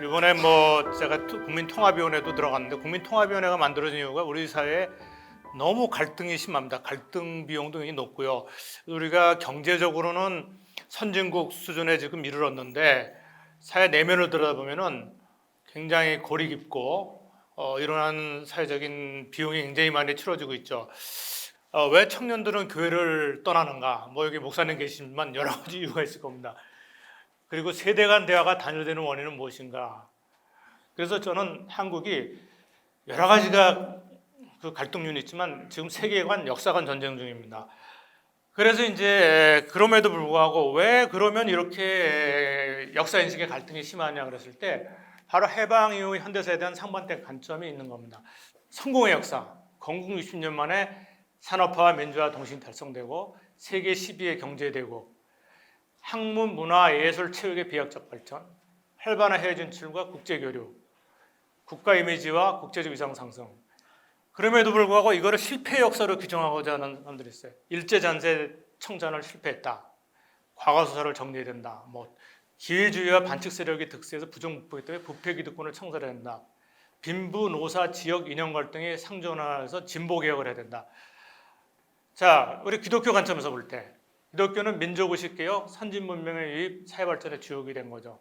이번에 제가 국민통합위원회도 들어갔는데 국민통합위원회가 만들어진 이유가 우리 사회에 너무 갈등이 심합니다. 갈등 비용도 굉장히 높고요. 우리가 경제적으로는 선진국 수준에 지금 이르렀는데 사회 내면을 들여다보면은 굉장히 골이 깊고 일어나는 사회적인 비용이 굉장히 많이 치러지고 있죠. 왜 청년들은 교회를 떠나는가? 여기 목사님 계시지만 여러 가지 이유가 있을 겁니다. 그리고 세대 간 대화가 단절되는 원인은 무엇인가? 그래서 저는 한국이 여러 가지가 그 갈등률이 있지만 지금 세계관, 역사관 전쟁 중입니다. 그래서 이제 그럼에도 불구하고 왜 그러면 이렇게 역사 인식의 갈등이 심하냐 그랬을 때 바로 해방 이후 현대사에 대한 상반된 관점이 있는 겁니다. 성공의 역사, 건국 60년 만에 산업화와 민주화 동시에 달성되고 세계 12의 경제대국, 학문, 문화, 예술, 체육의 비약적 발전, 활발한 해외 진출과 국제교류, 국가 이미지와 국제적 위상 상승. 그럼에도 불구하고 이거를 실패 역사로 규정하고자 하는 사람들이 있어요. 일제잔세 청산을 실패했다. 과거수사를 정리해야 된다. 기회주의와 반칙 세력이 득세해서 부정부패이기 때문에 부패 기득권을 청산해야 된다. 빈부, 노사, 지역, 이념 갈등이 상존하여서 진보 개혁을 해야 된다. 자, 우리 기독교 관점에서 볼 때 기독교는 민족의식 개혁, 선진 문명의 유입, 사회 발전의 주역이 된 거죠.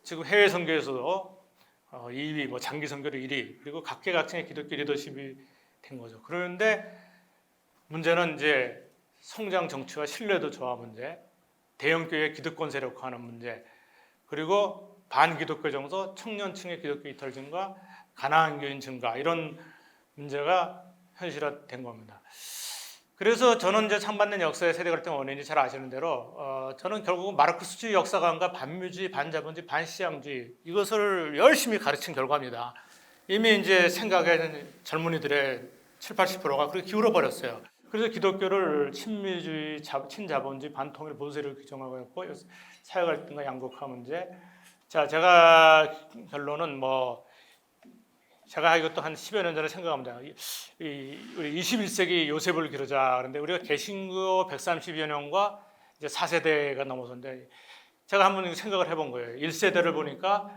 지금 해외 선교에서도 2위, 장기 선교로 1위, 그리고 각계각층의 기독교 리더십이 된 거죠. 그런데 문제는 이제 성장 정치와 신뢰도 저하 문제, 대형교회 기득권 세력화하는 문제, 그리고 반기독교 정서, 청년층의 기독교 이탈 증가, 가난한 교인 증가 이런 문제가 현실화된 겁니다. 그래서 저는 이제 상반된 역사의 세대 갈등 원인이 잘 아시는 대로 저는 결국 마르크스주의 역사관과 반미주의, 반자본주의, 반시장주의 이것을 열심히 가르친 결과입니다. 이미 이제 생각에 젊은이들의 70~80%가 그렇게 기울어 버렸어요. 그래서 기독교를 친미주의, 친자본주의, 반통일 보수세를 규정하고 있고 사회 갈등과 양극화 문제. 자, 제가 결론은 제가 이것도 한 10여 년 전에 생각합니다. 우리 21세기 요셉을 기르자. 그런데 우리가 개신교 130여 년과 이제 4세대가 넘어서는데 제가 한번 생각을 해본 거예요. 1세대를 보니까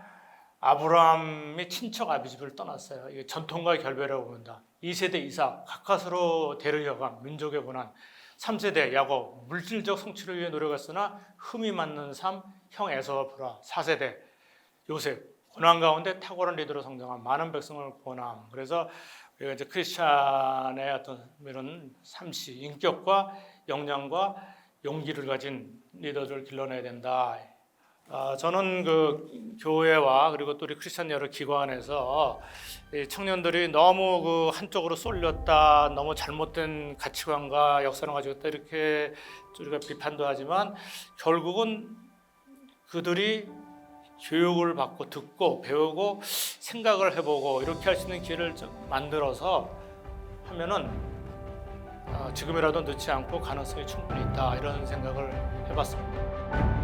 아브라함이 친척 아비집을 떠났어요. 이게 전통과의 결별이라고 봅니다. 2세대 이삭, 가까스로 대를 이어간 민족의 고난. 3세대 야곱, 물질적 성취를 위해 노력했으나 흠이 맞는 삶, 형 에서와 보라. 4세대 요셉. 고난 가운데 탁월한 리더로 성장한 많은 백성을 구원함. 그래서 우리가 이제 크리스찬의 어떤 이런 삶씨, 인격과 역량과 용기를 가진 리더들을 길러내야 된다. 저는 그 교회와 그리고 또 우리 크리스찬 여러 기관에서 청년들이 너무 그 한쪽으로 쏠렸다, 너무 잘못된 가치관과 역사를 가지고 있다 이렇게 우리가 비판도 하지만 결국은 그들이 교육을 받고 듣고 배우고 생각을 해보고 이렇게 할 수 있는 기회를 만들어서 하면은 지금이라도 늦지 않고 가능성이 충분히 있다 이런 생각을 해봤습니다.